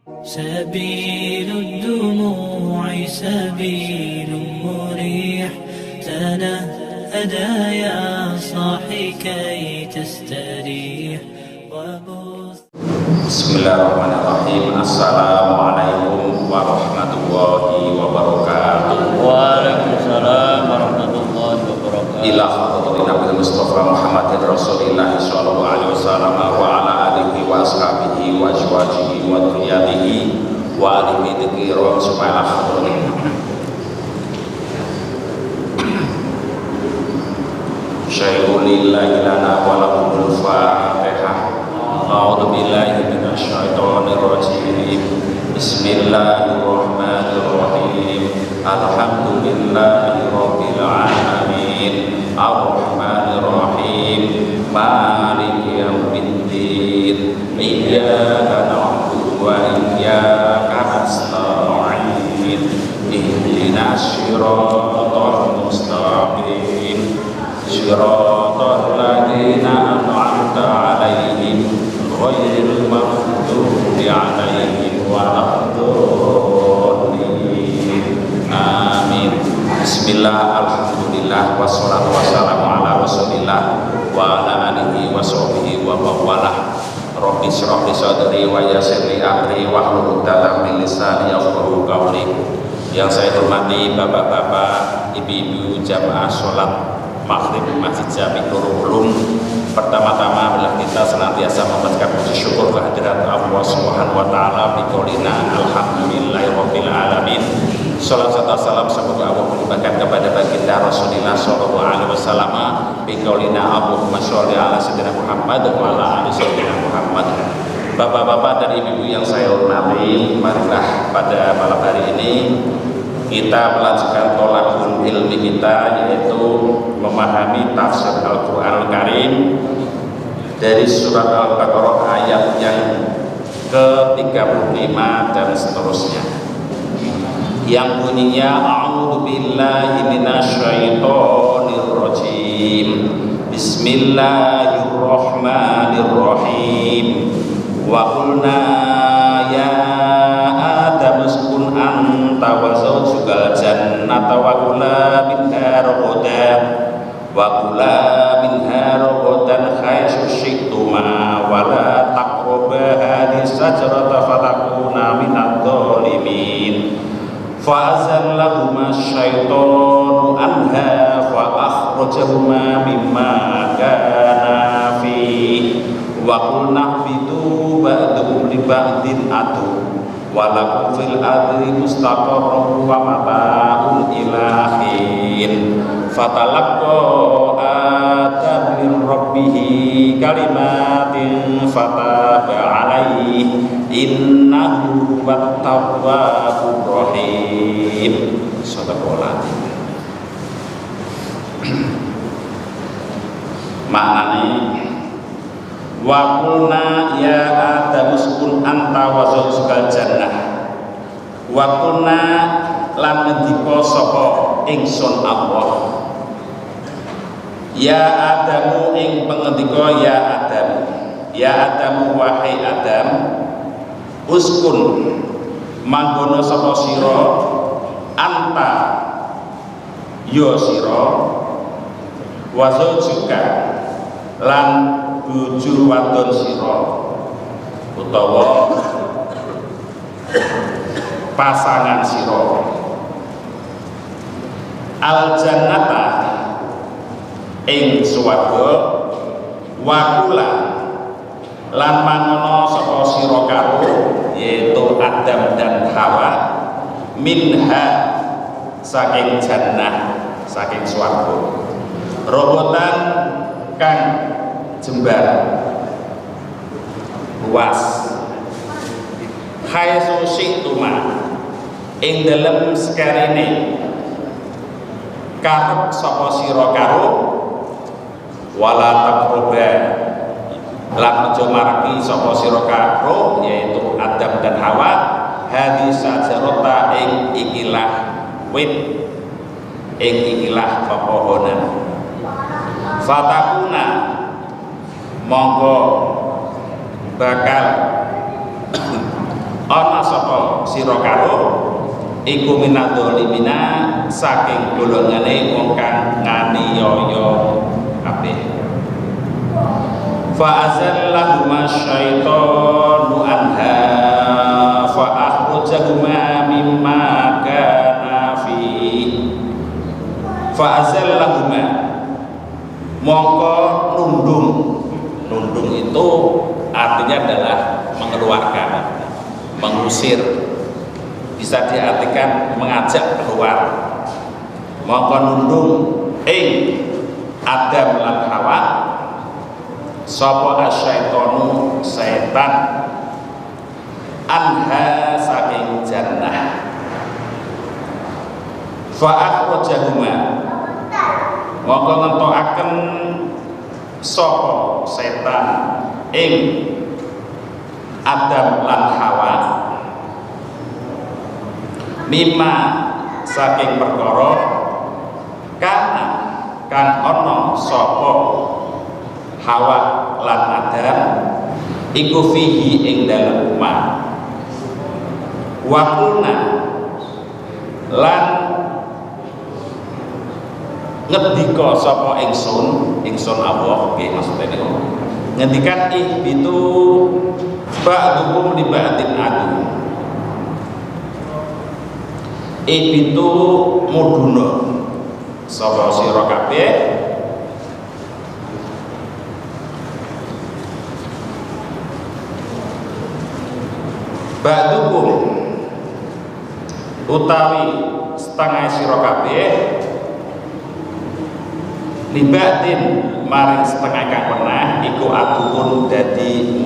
سبيل الدموع سبيل مريح تنهدى يا صاحي كي تستريح Bismillahirrahmanirrahim. Assalamualaikum warahmatullahi wabarakatuh. Waalaikumsalam warahmatullahi wabarakatuh. Ila hadratin Nabi Mustafa Muhammadin Rasulillah sallallahu alaihi wasallam wa ala alihi wa ashabihi wa azwajihi wa dzurriyyatihi wa alihi dzikra supaya hadratin syai'un lillahi lana wa lahumul fatihah. A'udzu billahi minasyaitonir rajim. Bismillahirrahmanirrahim. Alhamdulillahi rabbil alamin. Arrahmanir rahim. Maliki yaumiddin. Iyyaka na'budu wa iyyaka nasta'in. Ihdinas shiratal mustaqim. Shiratal ladzina an'amta 'alaihim ghairil maghdubi 'alaihim waladdallin. Amin. Bismillah, alhamdulillah, wassalatu wassalamu ala rasulillah wa ala alihi wa sahbihi wa mawalah. Rabbi shrah li sadri wa yassir li amri wahlul 'uqdatam min lisani yafqahu qawli. Yang saya hormati bapak-bapak, ibu-ibu jamaah sholat maghrib Masjid Jami Nurul Ulum. Pertama-tama adalah kita senantiasa membacakan puji syukur kehadirat Allah Subhanahu wa taala bi qaulina alhamdulillahirabbil alamin. Salam serta salam semoga Allah melimpahkan kepada baginda Rasulullah sallallahu alaihi wasallam bi qaulina Allahumma sholli ala sayyidina Muhammad wa ala ali sayyidina Muhammad. Bapak-bapak dan ibu-ibu yang saya hormati, marilah pada malam hari ini kita melanjutkan tolakul ilmi kita, yaitu memahami tafsir Al-Quran Al-Karim dari surat Al-Baqarah ayat yang ke-35 dan seterusnya, yang bunyinya a'udzu billahi minasyaitonir rajim. Bismillahirrahmanirrahim. Wa qulna ya Adam uskun anta wa zawjukal jannata wa kula minha ragadan haitsu syi'tuma wa la taqraba hadhihi syajarata fatakuna minadh dhalimin. Fa azallahuma asyaitonu anha fa akhrajahuma mimma kana fihi wa qulna ihbitu ba'dukum li ba'din adu wa lakum fil ardi mustaqarrun wa mata'un ila hin. Fatalaqqa Adam min rabbih kalimatin fataba alaihi innahu huwat tawwabur rahim. Sadaqallah. Maknanya wa qulna ya Adam uskun anta wa zawjukal jannah. Wa qulna lan ngendika sapa ingsun Allah ya Adamu ing pengendika ya Adam, ya Adamu wahai Adam, uskun manggono sapa sira anta ya sira wa zawjuka lan bojo wadon sira utawa pasangan sira al jannata ing swarga wa kula lan mangono sapa sira karo yaitu Adam dan Hawa minha saking jannah saking swarga robotan kang jembar luas haitsu syi'tuma ing dalem sekarene karep sapa sira karo wala taqroba lan aja margi sapa sira karo yaitu Adam dan Hawa hadis sajarota ing ikilah wit ing ikilah pepohonan fatakuna monggo bakal ana sapa sira karo iku minadzalimina saking golongane wong kang nganiaya kabeh. Fa azallahuma syaitanu anha fa akhrajahuma mimma kana fi. Fa azallahuma mongko nundung itu artinya adalah mengeluarkan, mengusir, bisa diartikan mengajak keluar. Mongko nundung Adam lan Hawa sapa asyaitonu setan anha saking jannah. Fa akhrajahuma mongko ngentokaken sapa setan Adam lan Hawa mimma saking perkara kana kang ana sapa Hawa lan Adam iku fihi ing dalem ma wa kulna lan ngendika sapa ingsun Allah nggih maksudnya niku ngendikan itu ba'dukum li ba'din adu itu muduna sapa sira kabeh ba'dukum utawi setengah sira kabeh libatin maring setengah kang pernah iku adukun dadi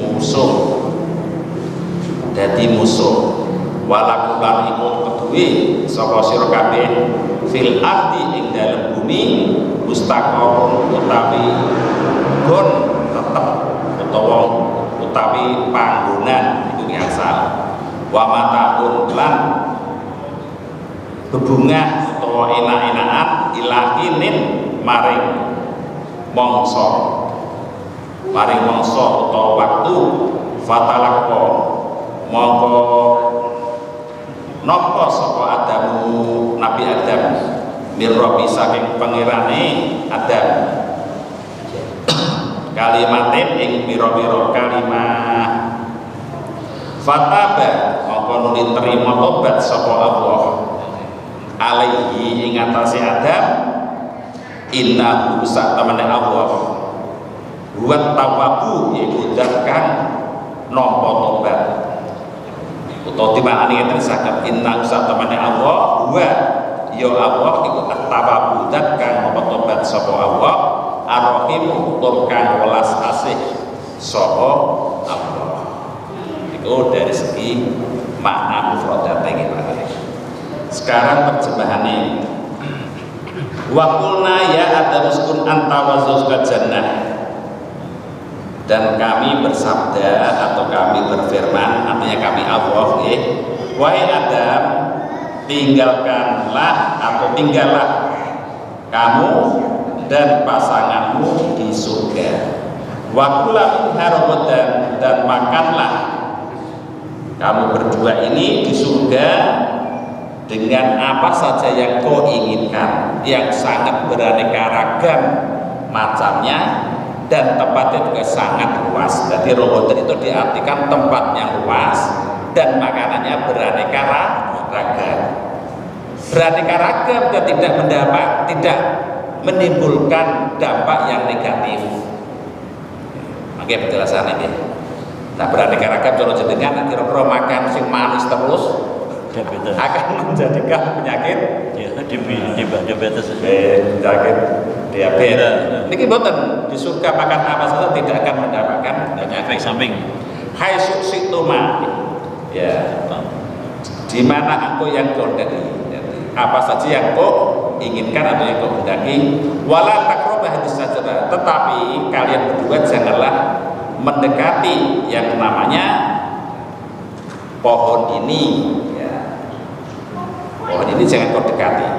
musuh walakulan iku kedue sapa sira kabeh fil ardi ing dalem bumi mustaqarrun utawi gon tetep utawi panggonan iku asal wa mataun lan bebungah utawa enak-enakan ilahinin maring mongso utawa waktu fatalaqqa mongko nampa sapa Adamu Nabi Adam mirrobi saking pangirane Adam kalimatin ing pira-pira kalimah fataba mongko nuli terima tobat sapa Allah alaihi ing atase Adam innahu sak temene Allah buat tawabu yaiku zat kang nampa tobat utawa timbangane ngeten saged innahu sak temene Allah wa ya Allah iku tawabu zat kang nampa tobat sapa Allah ar-rahim tur kang welas asih sapa Allah. Itu dari segi makna mufradate iki Pak. Sekarang terjemahannya wa qulna ya Adam uskun anta wa zawjuka jannah, dan kami bersabda atau kami berfirman, artinya kami Allah nggih, wahai Adam tinggalkanlah atau tinggallah kamu dan pasanganmu di surga, wa kula minha ragadan, dan makanlah kamu berdua ini di surga dengan apa saja yang kau inginkan, yang sangat beraneka ragam macamnya dan tempatnya juga sangat luas. Jadi ragadan itu diartikan tempat yang luas dan makanannya beraneka ragam. Beraneka ragam dan tidak menimbulkan dampak yang negatif. Oke, penjelasan ini. Nah, beraneka ragam kalau jenengan kira-kira makan sing manis terus akan menjadikan penyakit diabetes. Penyakit diabetes. Niki boten di surga makan apa saja tidak akan mendapatkan efek samping. Hai suksituma. Ya. Di mana engkau yang hendaki, apa saja yang kau inginkan atau yang kau hendaki, wala taqrabah hadis-sajarah, tetapi kalian berdua janganlah mendekati yang namanya pohon ini ya. Pohon ini jangan kau dekati.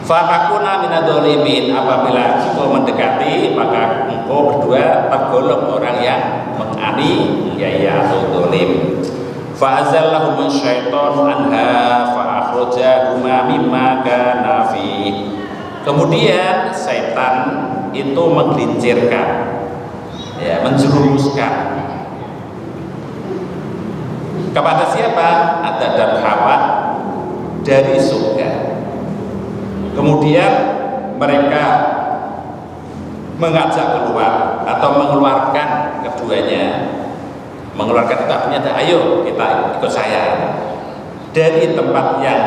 Fatakuna minadzalimin, apabila engkau mendekati maka engkau berdua tergolong orang yang menganiaya atau zalim. Fa'azallahum syaiton anha fa'akhrajahuma mimma kana fi. Kemudian setan itu menggelincirkan, ya, menjerumuskan kepada siapa? Adam dan Hawa dari surga. Kemudian mereka mengajak keluar atau mengeluarkan keduanya, mengeluarkan kitabnya, ayo kita ikut saya dari tempat yang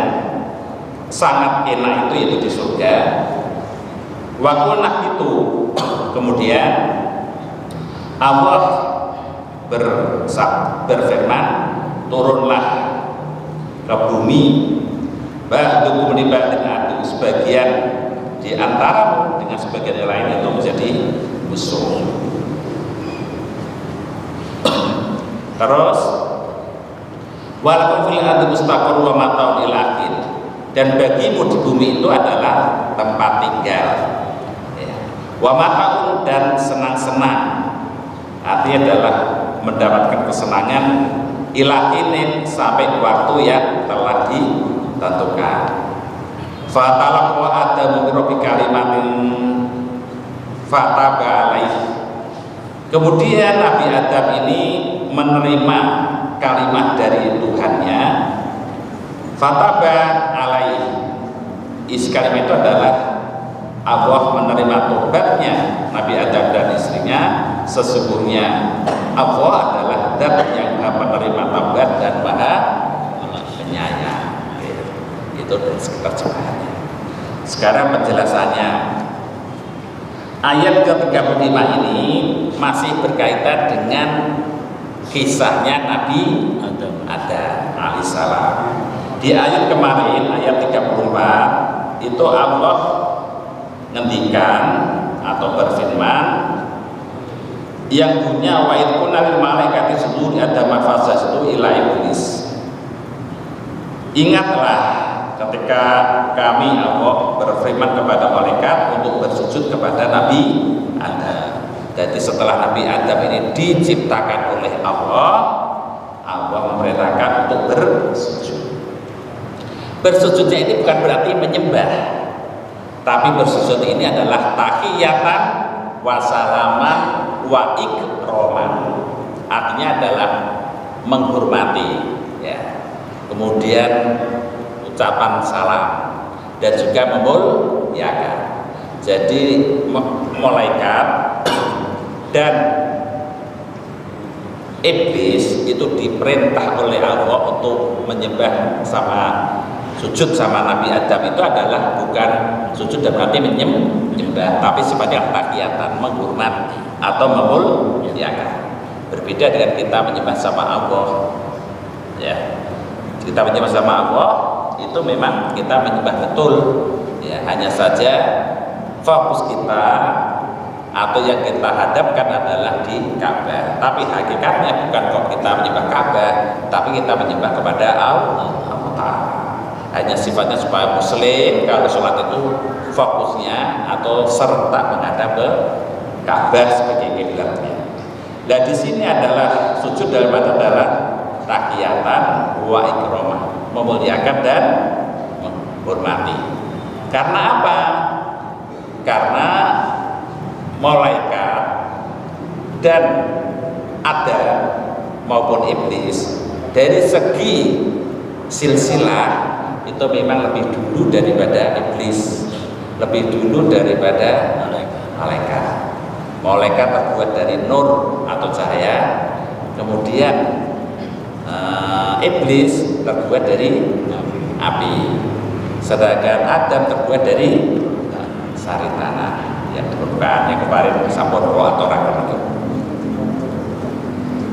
sangat enak itu, yaitu di surga. Wakunah itu kemudian Allah berfirman, turunlah ke bumi ba'dukum li ba'din adu, sebagian di antara dengan sebagian yang lain itu menjadi musuh. Terus walakum fil ardi mustaqarrun wa mata'un ila akhir, dan bagimu di bumi itu adalah tempat tinggal, ya. Wa mata'un, dan senang-senang, artinya adalah mendapatkan kesenangan ila akhir, sampai waktu yang telah ditentukan. Fatalaqa Adamu min rabbi kalimatin fataba alaihi. Kemudian Nabi Adam ini menerima kalimat dari Tuhannya, fataba alaihi. Isi kalimat itu adalah Allah menerima tobatnya Nabi Adam dan istrinya. Sesungguhnya Allah adalah zat yang maha menerima tobat dan maha penyayang. Itu dari sekitar jemaahnya. Sekarang penjelasannya, ayat ke-35 ini masih berkaitan dengan kisahnya Nabi Adam alaihissalam. Di ayat kemarin, ayat 34, itu Allah ngendikan atau berfirman, yang punya wa idkunna lil malaikati sujudu Adam fasajadu ila iblis. Ingatlah ketika kami Allah berfirman kepada malaikat untuk bersujud kepada Nabi Adam. Jadi setelah Nabi Adam ini diciptakan oleh Allah, Allah memerintahkan untuk bersujud. Bersujudnya ini bukan berarti menyembah, tapi bersujud ini adalah tahiyatan wa salaman wa ikraman. Artinya adalah menghormati, ya. Kemudian ucapan salam dan juga memuliakan. Jadi malaikat dan iblis itu diperintah oleh Allah untuk menyembah sama sujud sama Nabi Adam. Itu adalah bukan sujud dan berarti menyembah, tapi sifatnya tahiyatan, menghormat atau memuliakan. Berbeda dengan kita menyembah sama Allah, ya. Kita menyembah sama Allah itu memang kita menyembah betul, ya. Hanya saja fokus kita atau yang kita hadapkan adalah di Ka'bah, tapi hakikatnya bukan kok kita menyembah Ka'bah, tapi kita menyembah kepada Allah. Hanya sifatnya supaya muslim kalau sholat itu fokusnya atau serentak menghadap ke Ka'bah sebagai kiblatnya. Dan di sini adalah sujud dalam adalah tahiyatan wa ikramah, memuliakan dan menghormati. Karena apa? Karena malaikat dan Adam maupun iblis dari segi silsilah itu memang lebih dulu daripada iblis, lebih dulu daripada malaikat. Malaikat terbuat dari nur atau cahaya, kemudian iblis terbuat dari api, sedangkan Adam terbuat dari sari tanah yang permukaan yang kemarin sampun roh atau raga itu.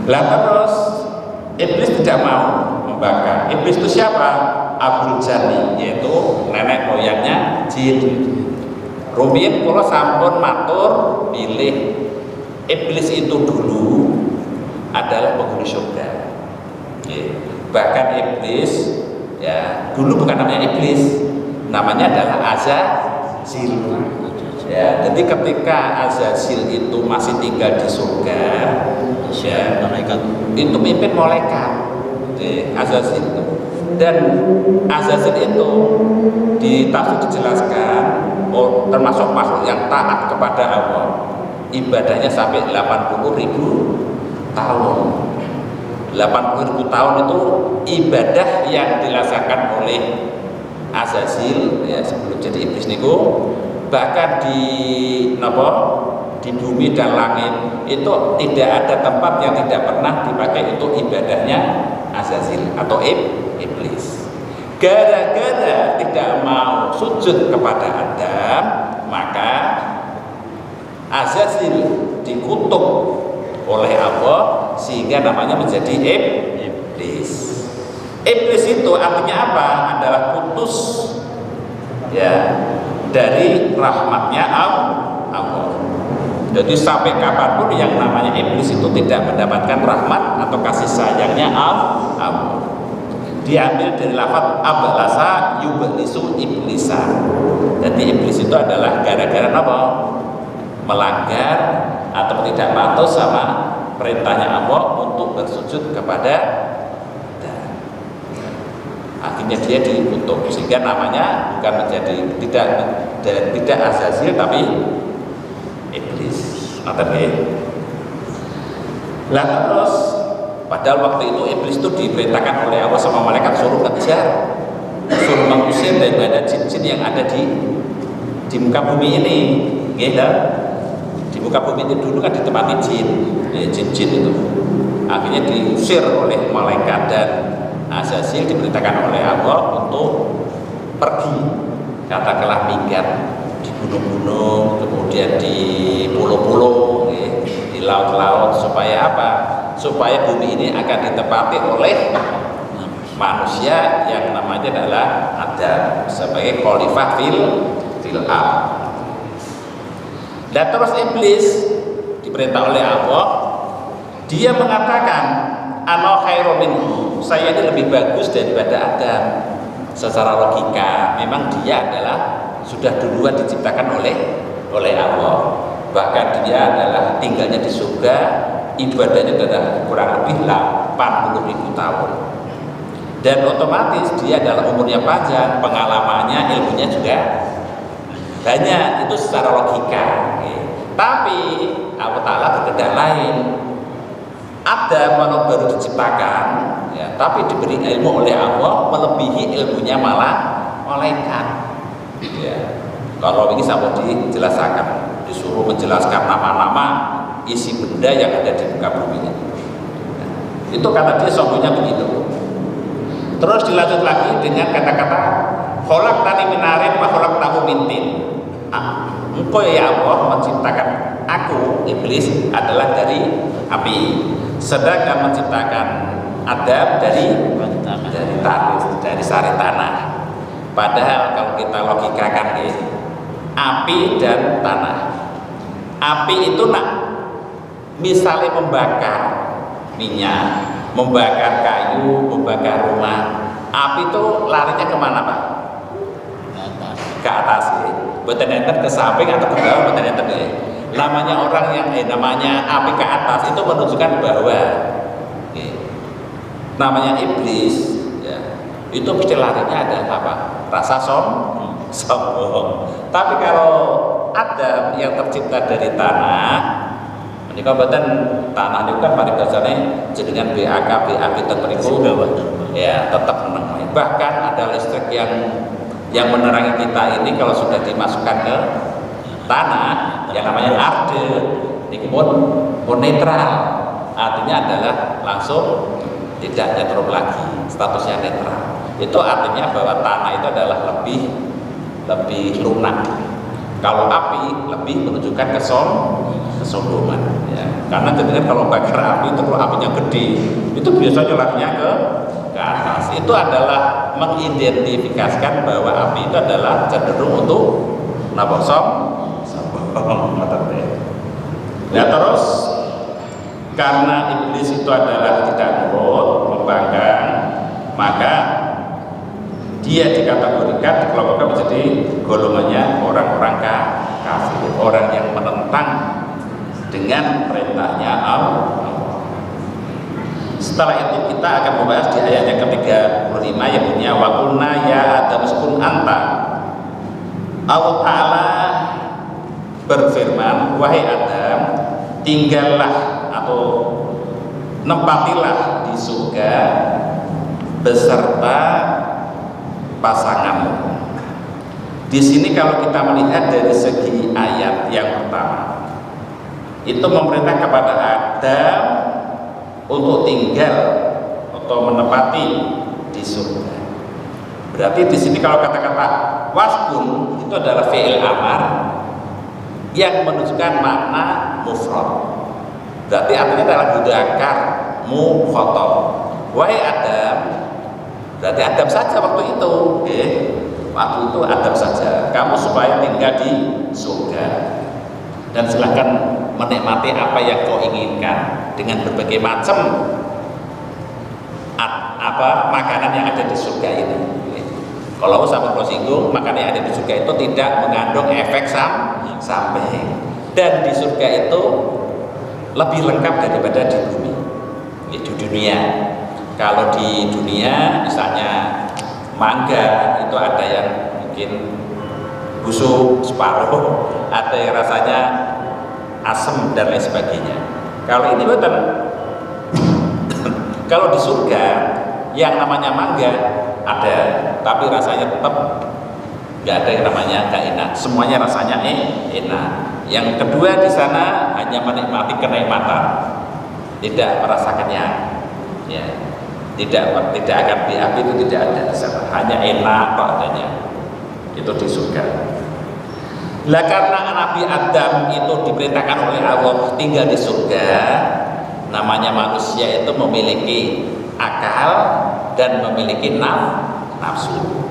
Lah terus iblis tidak mau membakar. Iblis itu siapa? Abul Jani, yaitu nenek moyangnya jin. Rumiyin kula sampun matur pilih iblis itu dulu adalah penghuni surga. Bahkan iblis ya dulu bukan namanya iblis, namanya adalah Azazil. Ya, jadi ketika Azazil itu masih tinggal di surga, ya, malaikat itu mimpin malaikat. Azazil. Dan Azazil itu di tafsir dijelaskan termasuk makhluk yang taat kepada Allah. Ibadahnya sampai 80.000 tahun. 80.000 tahun itu ibadah yang dilaksanakan oleh Azazil ya, sebelum jadi iblis niku. Bahkan di bumi dan langit itu tidak ada tempat yang tidak pernah dipakai untuk ibadahnya Azazil atau iblis. Gara-gara tidak mau sujud kepada Adam, maka Azazil dikutuk oleh Allah sehingga namanya menjadi iblis. Iblis itu artinya apa? Adalah putus ya dari rahmatnya Allah. Jadi sampai kapanpun yang namanya iblis itu tidak mendapatkan rahmat atau kasih sayangnya Allah. Diambil dari lafaz ablasa yublisu iblisa. Jadi iblis itu adalah gara-gara apa? Melanggar atau tidak patuh sama perintahnya Allah untuk bersujud kepada Adam. Akhirnya dia dikutuk sehingga namanya bukan menjadi tidak Azazil tapi iblis. Lah terus padahal waktu itu iblis itu diperintahkan oleh Allah sama malaikat suruh ngejar, suruh mengusir daripada jin-jin yang ada di muka bumi ini, gitu. Di muka bumi itu dulu kan ditempati jin-jin itu. Akhirnya diusir oleh malaikat dan Azazil diperintahkan oleh Allah untuk pergi, katakanlah minggat di gunung-gunung, kemudian di pulau-pulau, di laut-laut, supaya apa? Supaya bumi ini akan ditempati oleh manusia yang namanya adalah Adam sebagai khalifah fil ardh. Dan terus iblis diperintah oleh Allah, dia mengatakan ana khairum minhu, saya ini lebih bagus daripada Adam. Secara logika memang dia adalah sudah duluan diciptakan oleh Allah. Bahkan dia adalah tinggalnya di surga, ibadahnya adalah kurang lebih 80.000 tahun. Dan otomatis dia adalah umurnya panjang, pengalamannya, ilmunya juga banyak. Itu secara logika. Tapi Allah Ta'ala berkehendak lain. Adam walau baru diciptakan ya, tapi diberi ilmu oleh Allah melebihi ilmunya malah malaikat ya. Kalau ini sampai dijelaskan, disuruh menjelaskan nama-nama isi benda yang ada di muka bumi ini. Itu kata dia sungguhnya begitu. Terus dilanjut lagi dengan kata-kata kholak tani minarin wa kholak tahu mintin. Engkau ya Allah menciptakan aku iblis adalah dari api, sedangkan menciptakan Adam dari tanah, dari sari tanah. Padahal kalau kita logikakan api dan tanah, api itu misalnya membakar minyak, membakar kayu, membakar rumah, api itu larinya kemana Pak? Ke atas ya. Boten enten ke samping atau ke bawah, boten enten ya. Namanya orang yang namanya api ke atas itu menunjukkan bahwa namanya iblis ya, itu mesti larinya ada apa? Rasa sombong. Tapi kalau Adam yang tercipta dari tanah, ini kabupaten tanah itu kan pada dasarnya jenengan BAK tertentu ya tetap menang. Bahkan ada listrik yang menerangi kita ini kalau sudah dimasukkan ke tanah yang namanya arde, ini pun netral, artinya adalah langsung tidak netral lagi, statusnya netral. Itu artinya bahwa tanah itu adalah lebih lunak. Kalau api lebih menunjukkan kesombongan ya. Karena jenengan kalau bakar api itu kalau apinya gede itu biasanya larinya ke atas. Itu adalah mengidentifikasikan bahwa api itu adalah cenderung untuk sombong. Ya terus karena iblis itu adalah tidak nurut, membangkang, maka dia dikategorikan, dikelompokkan menjadi golongannya orang-orang kafir, orang yang menentang dengan perintahnya Allah. Setelah itu kita akan membahas di ayat yang ke-35 yang punya wa qulna ya Adam uskun anta. Allah Ta'ala berfirman, wahai Adam, tinggallah atau nempatilah di surga beserta pasanganmu. Di sini kalau kita melihat dari segi ayat yang pertama, itu memerintah kepada Adam untuk tinggal atau menempati di surga. Berarti di sini kalau kata-kata waskun itu adalah fi'il amar yang menunjukkan makna mufrad. Berarti artinya adalah mudzakkar mukhatab. Wahai Adam, berarti Adam saja waktu itu, waktu itu Adam saja. Kamu supaya tinggal di surga dan silahkan menikmati apa yang kau inginkan dengan berbagai macam makanan yang ada di surga ini. Kalau sampai singgung, makanan yang ada di surga itu tidak mengandung efek samping, dan di surga itu lebih lengkap daripada di bumi, di dunia. Kalau di dunia misalnya mangga itu ada yang mungkin busuk separuh, ada yang rasanya asam dan lain sebagainya. Kalau ini betul. Kalau di surga yang namanya mangga ada, tapi rasanya tetap nggak ada yang namanya nggak enak. Semuanya rasanya enak. Yang kedua di sana hanya menikmati kenikmatan, tidak merasakannya. Ya, tidak akan api itu tidak ada di sana. Hanya enak kok adanya. Itu di surga. Lah karena Nabi Adam itu diperintahkan oleh Allah tinggal di surga, namanya manusia itu memiliki akal dan memiliki nafsu.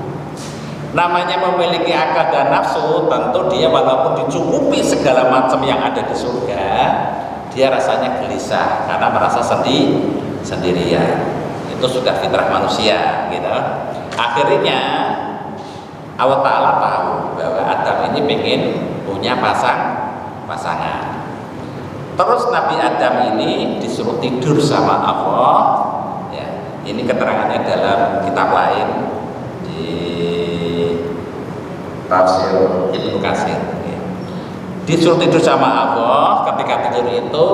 Namanya memiliki akal dan nafsu, tentu dia walaupun dicukupi segala macam yang ada di surga, dia rasanya gelisah karena merasa sendirian. Itu sudah fitrah manusia, gitu. Akhirnya Allah Ta'ala tahu bahwa Adam ini pengen punya pasangan. Terus Nabi Adam ini disuruh tidur sama Allah. Ya, ini keterangannya dalam kitab lain di tafsir Ibnu Katsir. Disuruh tidur sama Allah. Ketika tidur itu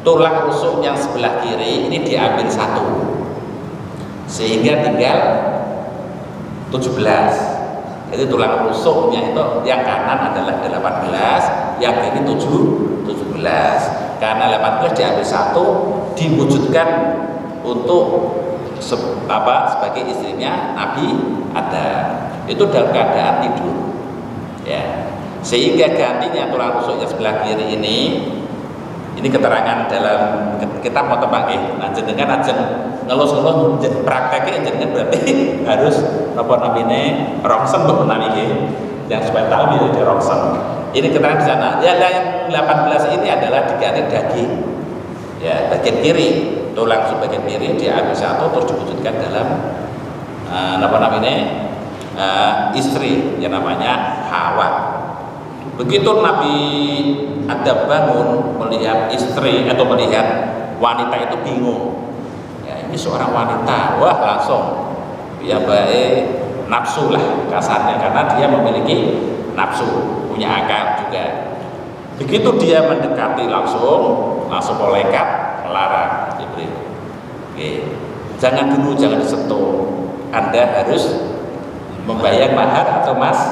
tulang rusuk yang sebelah kiri ini diambil satu, sehingga tinggal 17. Jadi tulang rusuknya itu yang kanan adalah 18, yang kiri 17. Karena 18 diambil satu, diwujudkan untuk sebagai istrinya Nabi Adam. Itu dalam keadaan tidur. Ya. Sehingga gantinya tulang rusuk yang sebelah kiri ini keterangan dalam kita mau tebak dengan ajeng ngelus-ngelus prakteknya jenengan berarti harus apa namanya rongsen yang supaya tahu dia rongsen. Ini keterangan di sana. Ya, yang 18 ini adalah diganti daging. Ya, bagian kiri, tulang rusuk bagian kiri diambil satu terus diwujudkan dalam istri yang namanya Hawa. Begitu Nabi Adam bangun melihat istri atau melihat wanita itu bingung. Ya, ini seorang wanita, wah langsung ya baik nafsu lah kasarnya karena dia memiliki nafsu, punya akal juga. Begitu dia mendekati langsung malaikat melarang Jibril. Jangan dulu, jangan disentuh. Anda harus membayar mahar atau mas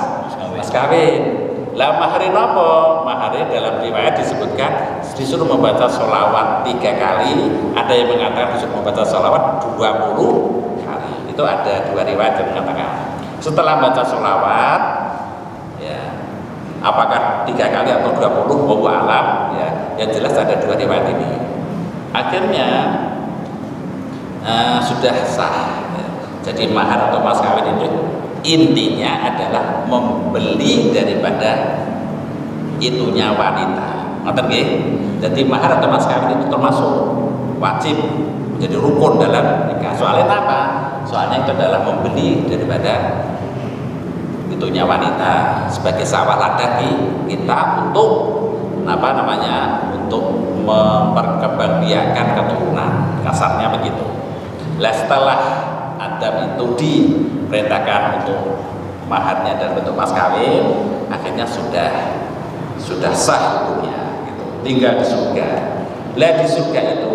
kawin. Lah maharin apa? Maharin dalam riwayat disebutkan disuruh membaca sholawat 3 kali, ada yang mengatakan disuruh membaca sholawat 20 kali. Itu ada 2 riwayat yang mengatakan. Setelah baca sholawat, ya, apakah 3 kali atau 20 wallahu alam, ya, yang jelas ada 2 riwayat ini. Akhirnya sudah sah. Ya. Jadi mahar atau mas kawin itu intinya adalah membeli daripada itunya wanita. Ngerti nggih? Jadi mahar atau mas kawin itu termasuk wajib menjadi rukun dalam nikah. Soalnya apa? Soalnya itu adalah membeli daripada itunya wanita sebagai sawah ladaki kita untuk untuk memperkembangbiakan keturunan. kasarnya begitu. Lah setelah Adam itu diperintahkan untuk maharnya dan bentuk mas kawin, akhirnya sudah sah hukumnya gitu. Tinggal di surga. Lah di surga itu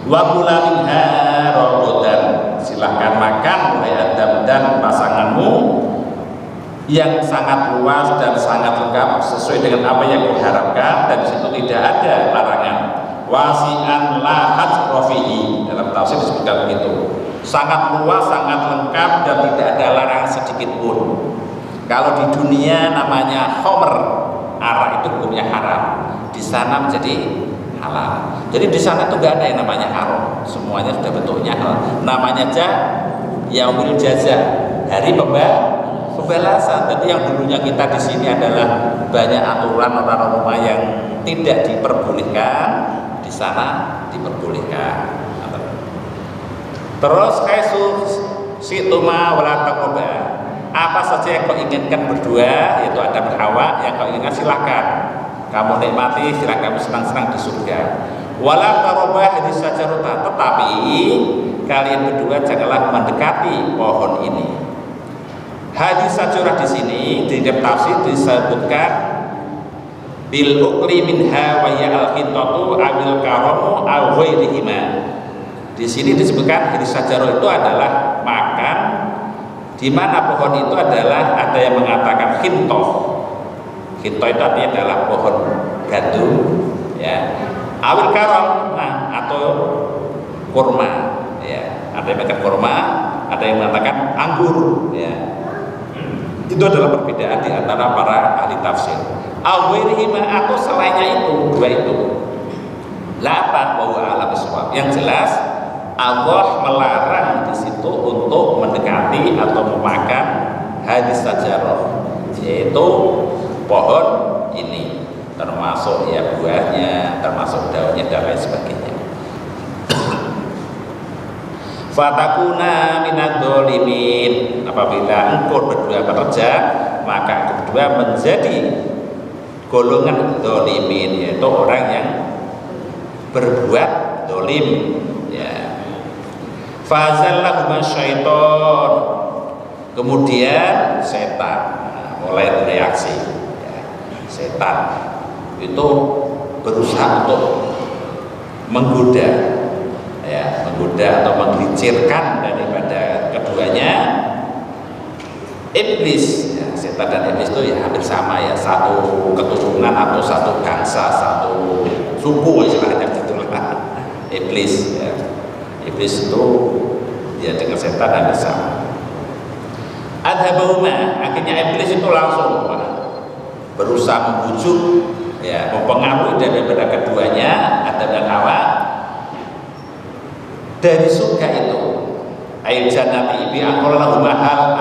wa kula minha ragadan, silahkan makan wahai Adam dan pasanganmu yang sangat luas dan sangat lengkap sesuai dengan apa yang diharapkan, dan di situ tidak ada larangan. Wasi'an lahat rofihi, dalam tafsir disebutkan begitu, sangat luas, sangat lengkap dan tidak ada larangan sedikit pun. Kalau di dunia namanya khomer, arak itu hukumnya haram, di sana menjadi halal. Jadi di sana itu nggak ada yang namanya haram, semuanya sudah bentuknya halal. Namanya aja yaumul jaza, hari pembalasan. Jadi yang dulunya kita di sini adalah banyak aturan norma yang tidak diperbolehkan, di sana diperbolehkan. Terus kaisus situma wala taqoba, apa saja yang kau inginkan berdua, yaitu Adam dan Hawa, yang kau inginkan silahkan kamu nikmati, silahkan kamu senang-senang di surga. Wala taqoba hadis sajarota, tetapi kalian berdua janganlah mendekati pohon ini. Hadis sajarah di sini di dalam tafsir disebutkan bil ukli minha wa ya al-qitatu awil karamu aw ghairihima. Di sini disebutkan hadis sajarah itu adalah makan di mana pohon itu adalah, ada yang mengatakan khintoh. Khintoh itu artinya adalah pohon gandum ya. Awil karam, nah, atau kurma ya. Ada yang mengatakan kurma, ada yang mengatakan anggur ya. Itu adalah perbedaan di antara para ahli tafsir. Al-ghairihima atau selainnya itu, dua itu. Lapan bahwa alam bisawab. Yang jelas Allah melarang di situ untuk mendekati atau memakan hadis sajarah, yaitu pohon ini, termasuk ya buahnya, termasuk daunnya dan lain sebagainya. Fatakuna minad dzalimin, apabila engkau berdua bekerja, maka engkau berdua menjadi golongan dzalimin, yaitu orang yang berbuat zalim ya. Fazallahuma syaiton, kemudian setan mulai bereaksi ya. Setan itu berusaha untuk menggoda ya, menggoda atau menggelincirkan daripada keduanya. Iblis ya, setan dan iblis itu ya hampir sama ya, satu keturunan atau satu bangsa, satu suku istilahnya gitulah. Iblis ya. Iblis itu ya dengan setan hampir sama. Adhabahuma, akhirnya iblis itu langsung berusaha membujuk ya, mempengaruhi daripada keduanya Adam dan Hawa dari surga itu. Ayat jannati bi aqallahuma hal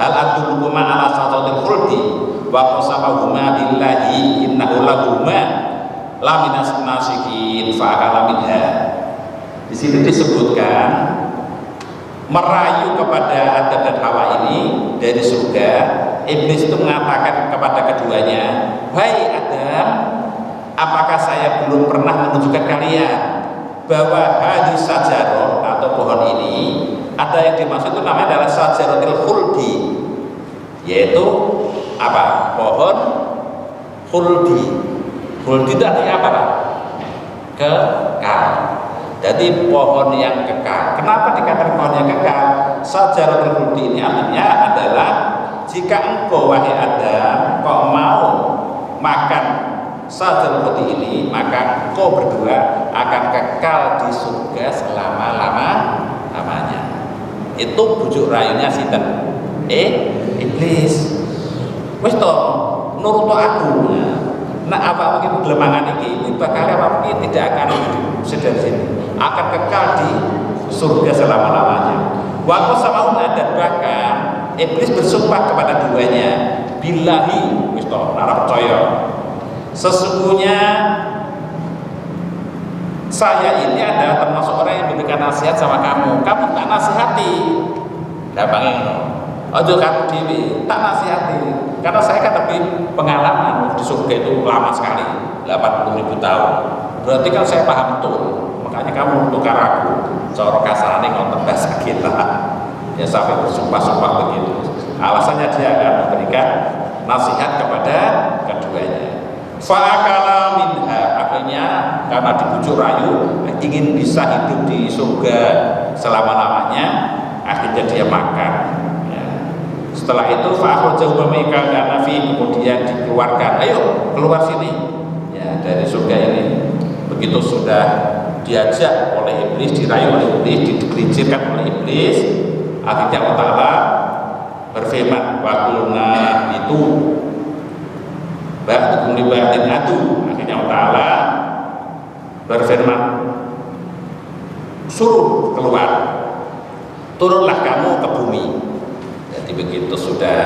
adulukuma ala satatil khuldi wa qasamahuma billahi innahu lahuma laminas nasikin fa akala minha. Di sini disebutkan merayu kepada Adam dan Hawa ini dari surga. Iblis itu mengatakan kepada keduanya, "Hai Adam, apakah saya belum pernah menunjukkan kalian bahwa hadis sajarah atau pohon ini, ada yang dimaksud itu namanya adalah sajaratil khuldi, yaitu apa? Pohon khuldi. Khuldi itu artinya apa, Pak? Kekal. Jadi pohon yang kekal. Kenapa dikatakan pohon yang kekal? Sajaratil khuldi ini artinya adalah jika engkau wahai Adam kau mau makan sajaratil khuldi ini, maka engkau berdua akan kekal di surga selama-lamanya. Itu bujuk rayunya sinten? Iblis. Wis to, nurut aku. Nah, apa mungkin gelemangan ini bakal apa mungkin tidak akan sedar sini, akan kekal di surga selama-lamanya. Wa qasamahum, dan bahkan iblis bersumpah kepada duanya, billahi, wis to, ora percaya. Sesungguhnya saya ini adalah termasuk orang yang memberikan nasihat sama kamu. Kamu tak nasihati. Gampangnya no. Ojo kamu dewi, tak nasihati. Karena saya kan lebih pengalaman di surga itu lama sekali, 80.000 tahun. berarti kan saya paham betul, makanya kamu tukar aku cara kasarane ngoten bahasa kita ya, sampai bersumpah-sumpah begitu. Alasannya dia akan memberikan nasihat kepada keduanya. Fa'akala minha, akhirnya karena dibujuk rayu ingin bisa hidup di surga selama-lamanya, akhirnya dia makan ya. Setelah itu fa'akhrajahu mamika kana fi, kemudian dikeluarkan, ayo keluar sini ya dari surga ini. Begitu sudah diajak oleh iblis, dirayu oleh iblis, digelincirkan oleh iblis, akhirnya Allah Ta'ala berfirman, waqulna itu ba'dukum li ba'din adu. Akhirnya Allah Ta'ala berfirman, suruh keluar, turunlah kamu ke bumi. Jadi begitu sudah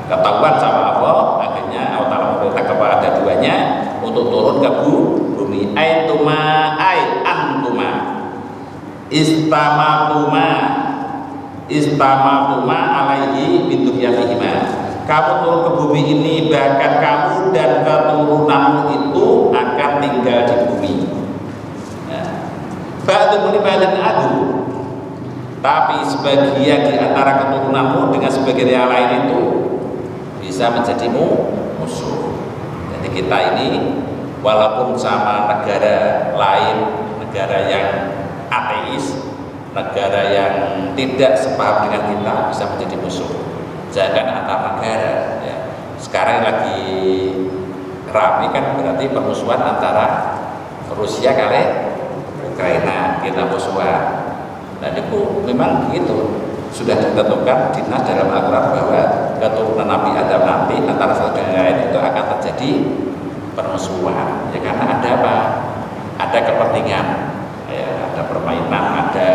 ketahuan sama Allah, akhirnya Allah Ta'ala memerintah kepada duanya untuk turun ke bumi. Aituma ay antuma istamatuma alaihi biduryatihima. Kamu turun ke bumi ini, bahkan kamu dan keturunanmu itu akan tinggal di bumi. Ba'du li ba'din adu, tapi sebagian di antara keturunanmu dengan sebagian yang lain itu bisa menjadi musuh. Jadi kita ini walaupun sama negara lain, negara yang ateis, negara yang tidak sepaham dengan kita, bisa menjadi musuh. Jangan antar negara ya. Sekarang lagi ramai kan berarti permusuhan antara Rusia kali Ukraina, kita musuhan. Dan itu memang begitu, sudah ditentukan dinas dalam Al-Quran bahwa keturunan Nabi Adam nanti antara satu dan lain itu akan terjadi permusuhan ya, karena ada apa? Ada kepentingan ya, ada permainan, ada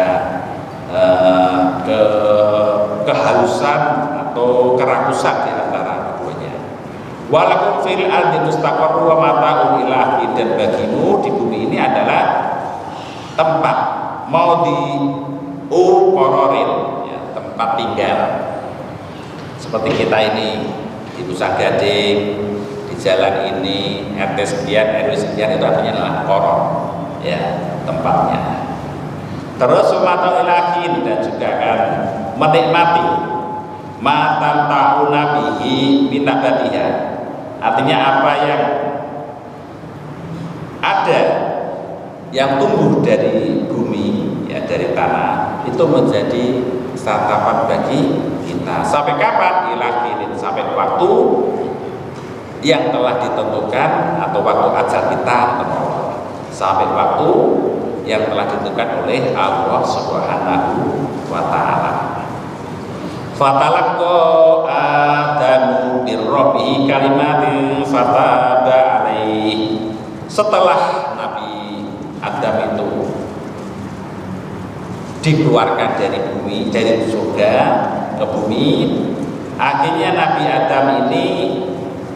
kehalusan atau kerakusan di antara keduanya. Walakum fil ardi mustaqarru wa mata'un ila, dan bagimu di bumi ini adalah tempat mau di qararin ya, tempat tinggal. Seperti kita ini di Pusat Gading, di jalan ini RT sekian, RW sekian, itu artinya adalah qarar ya, tempatnya. Terus mata'un ilahin, dan juga akan menikmati matan tahu nabihi minabatiha, artinya apa yang ada yang tumbuh dari bumi ya, dari tanah, itu menjadi santapan bagi kita. Sampai kapan? Ilahin, sampai waktu yang telah ditentukan atau waktu ajal kita, sampai waktu yang telah ditentukan oleh Allah Subhanahu wa Ta'ala. Fatalaqa Adamu birrabbihi kalimatin fataba alaihi. Setelah Nabi Adam itu dikeluarkan dari bumi, dari surga ke bumi, akhirnya Nabi Adam ini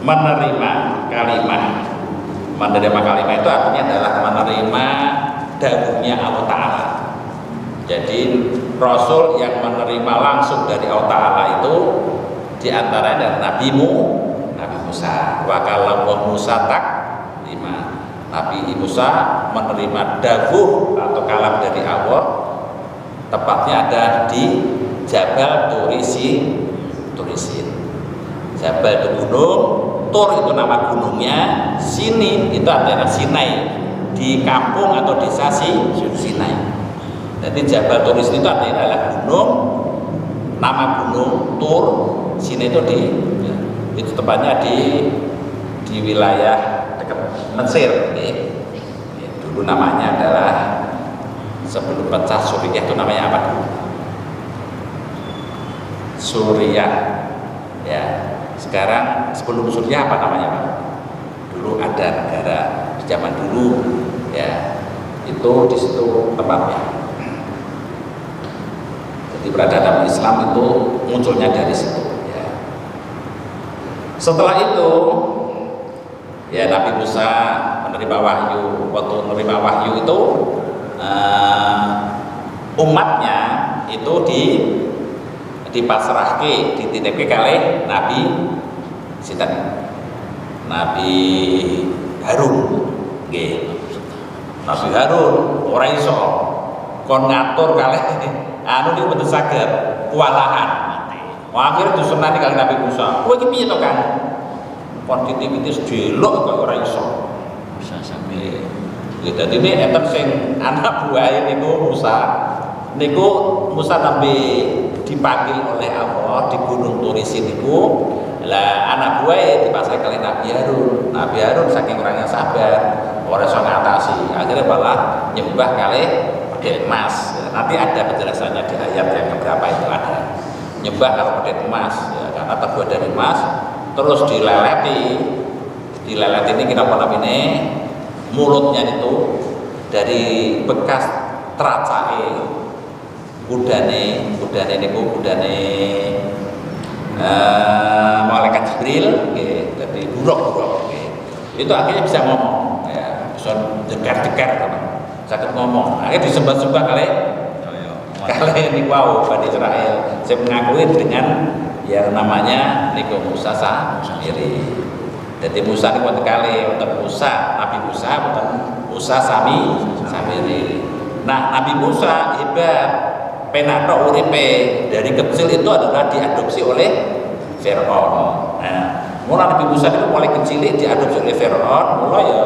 menerima kalimat. Menerima kalimat itu artinya adalah menerima dawuhnya Allah Ta'ala. Jadi Rasul yang menerima langsung dari Allah Ta'ala itu diantaranya Nabi Musa. Wa kallallahu Musa taklima. Nabi Musa menerima dawuh atau kalam dari Allah, tepatnya ada di Jabal Turisin. Jabal itu gunung, Tur itu nama gunungnya, Sinin itu adalah Sinai, di kampung atau desa Sinai. Jadi Jabal Turis itu adalah gunung, nama gunung Tur, Sinai itu itu tepatnya di wilayah dekat Mesir. Dulu namanya adalah, sebelum pecah Suriah itu namanya apa? Suriah. Ya, sekarang sebelum Suriah apa namanya, Pak? Dulu ada negara di zaman dulu, ya, itu di situ tempatnya. Jadi peradaban Islam itu munculnya dari situ. Ya. Setelah itu, ya Nabi Musa menerima wahyu. Waktu menerima wahyu itu, umatnya itu dipasrahke, dititipke kalih Nabi sinten? Nabi Harun. Nggih. Nabi Harun ora iso kon ngatur kalih anu niku mboten saged kuwalahan. Akhirnya disenani kali Nabi Musa. Kowe iki piye to, Kang? Kon titik-titik delok kok ora iso. Bisa sambil Jadi ini enten sing anak buah niku Musa nabi dipanggil oleh Allah di Gunung Turisin niku. Lah anak buah dipasai kali Nabi Harun. Nabi Harun saking orangnya sabar, ora iso ngatasi. Akhirnya malah nyembah kali pedhet emas. Nanti ada penjelasannya di ayat yang keberapa itu ada. Nyembah kalau pedhet emas ya, karena terbuat dari emas, terus dileleti ini kenapa ini mulutnya itu dari bekas teracake kudane malaikat Jibril nggih, dadi buruk itu akhirnya bisa ngomong ya, bisa dekar-dekar sakit ngomong, akhirnya disembah-sembah kali ini wow Bani Israel saya mengakui dengan yang namanya niku Musa sendiri. Jadi Musa ini wonten kali wonten Musa, Nabi Musa wonten Musa samiri. Nah, Nabi Musa hebat penak tok uripe dari kecil itu adalah diadopsi oleh Firaun. Nah, mulai Nabi Musa itu mulai kecil diadopsi oleh Firaun, mulai ya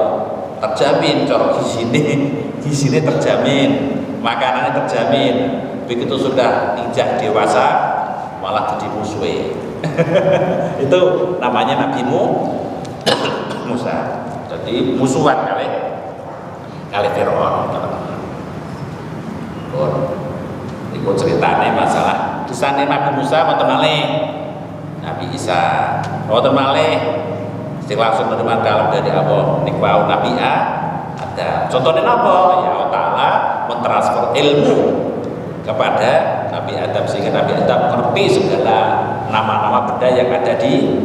terjamin cara gizinya terjamin, makanannya terjamin. Begitu sudah injak dewasa malah jadi musuh. Itu namanya Nabi Musa. Jadi musuhan kali Firaun. Iku ceritane masalah kisahane Nabi Musa wonten malih Nabi Isa wonten malih sing langsung menerima kalam dari Allah niku Nabi ada. Contohnya apa? Ya Allah Ta'ala mentransfer ilmu kepada Nabi Adam sehingga Nabi Adam mengerti segala nama-nama benda yang ada di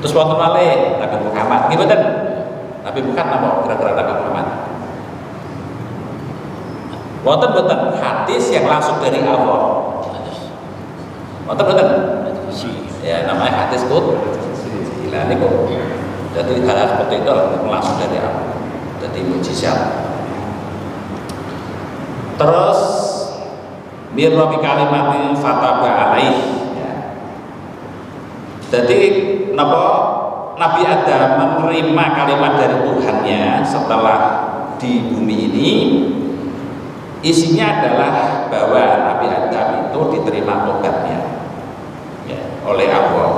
terus wonten malih Nabi Muhammad nggih mboten? Nabi Muhammad apa kira-kira Nabi Muhammad? Wonten mboten hadis yang langsung dari Allah? Wonten mboten? Ya namanya hadis qudsi. Lah niku jadi hal seperti itu langsung dari Allah. Jadi mujizat. Terus mirrobi kalimatin fataba alaih ya. Jadi Nabi Adam menerima kalimat dari Tuhannya setelah di bumi ini, isinya adalah bahwa Nabi Adam itu diterima tobatnya ya, oleh Allah,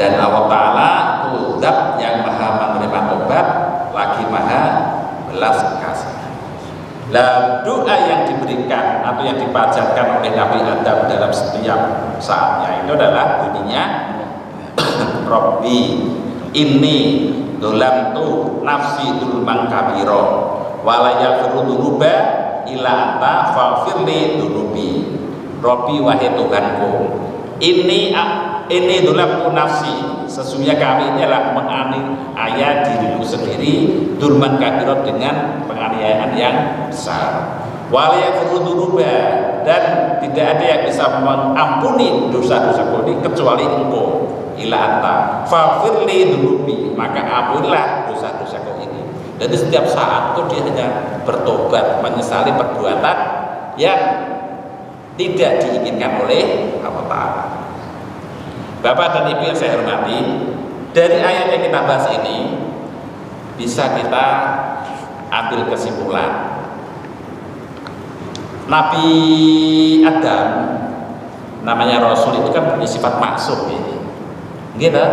dan Allah Ta'ala itu zat yang maha menerima tobat lagi maha belas kasih. Lah doa yang diberikan atau yang dipanjatkan oleh Nabi Adam dalam setiap saatnya itu adalah bunyinya Rabbi inni dolamtu nafsi dulman kabiro wala yaghfiru dzunuba illa anta faghfirli dzunubi. Rabbi wahai Tuhanku, ini dolamtu nafsi, sesungguhnya kami ini adalah menganiaya diriku sendiri, dulman kabiro dengan penganiayaan yang besar. Wala yaghfiru dzunuba, dan tidak ada yang bisa mengampuni dosa-dosaku ini kecuali Engkau. Ila anta faghfirli dzunubi, maka ampunilah dosa-dosaku ini. Jadi setiap saat itu dia hanya bertobat, menyesali perbuatan yang tidak diinginkan oleh Allah Ta'ala. Bapak dan Ibu yang saya hormati, dari ayat yang kita bahas ini bisa kita ambil kesimpulan Nabi Adam namanya Rasul itu kan punya sifat maksum ini, gitu,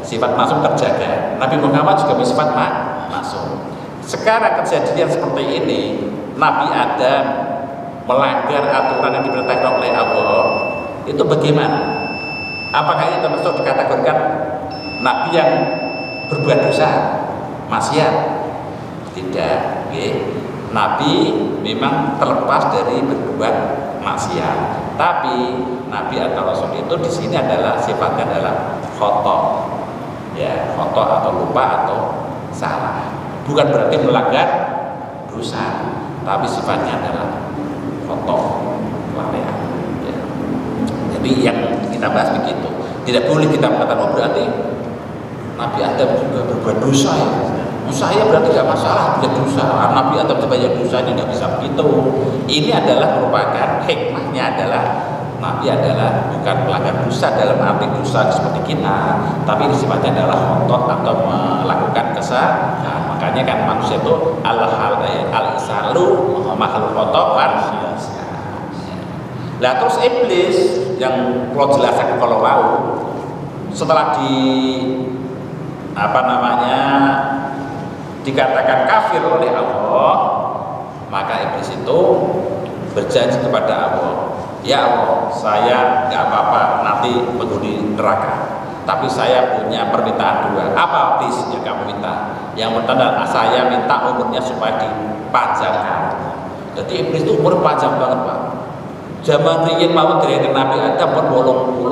sifat maksum terjaga. Nabi Muhammad juga punya sifat maksum. Sekarang kejadian seperti ini, Nabi Adam melanggar aturan yang diperintahkan oleh Allah, itu bagaimana? Apakah ini termasuk dikategorikan Nabi yang berbuat dosa, maksiat? Tidak, okay. Nabi memang terlepas dari berbuat maksiat, tapi Nabi atau Rasul itu di sini adalah sifatnya adalah khoto, ya khoto atau lupa atau salah. Bukan berarti melanggar dosa, tapi sifatnya adalah khoto, kelalaian. Ya. Jadi yang kita bahas begitu. Tidak boleh kita mengatakan oh berarti Nabi Adam juga berbuat dosa ya. saya berarti nggak masalah dia dosa. Nabi Adam banyak dosa, ini nggak bisa begitu. Ini adalah merupakan hikmahnya adalah Nabi adalah bukan pelanggar dosa dalam arti dosa seperti kita, tapi sifatnya adalah khotok atau melakukan kesalahan. Makanya kan manusia itu al-isalu makhluk khotok kan. Lah terus iblis yang kalau jelaskan kalau mau setelah dikatakan kafir oleh Allah, maka iblis itu berjanji kepada Allah, ya Allah, saya nggak apa-apa nanti penghuni neraka, tapi saya punya permintaan dua. Apa iblis yang kamu minta? Yang pertama, saya minta umurnya supaya dipanjangkan. Jadi iblis itu umur panjang banget, Pak. Zaman riyen mau dari Nabi Adam pun 80.000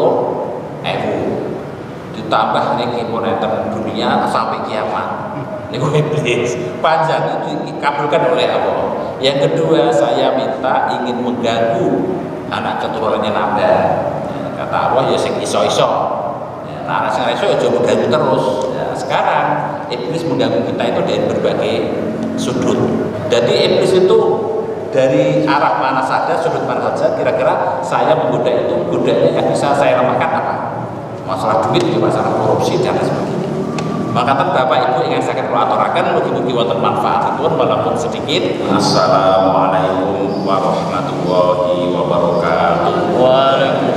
ditambah niki moneten dunia sampai kiamat. Niku iblis panjang itu dikabulkan oleh Allah. Yang kedua, saya minta ingin mengganggu anak keturunannya Nabi. Kata Allah, ya sing iso-iso. Nah, anak sing iso ya coba mengganggu terus. Ya, sekarang iblis mengganggu kita itu dari berbagai sudut. Jadi iblis itu dari arah mana saja, sudut mana saja, kira-kira saya menggoda itu, godanya yang bisa saya lemahkan apa? Masalah duit, masalah korupsi dan sebagainya. Maka Bapak Ibu ingin saya aturakan mugi-mugi wonten manfaatipun walaupun sedikit. Assalamualaikum warahmatullahi wabarakatuh. Waalaikumsalam.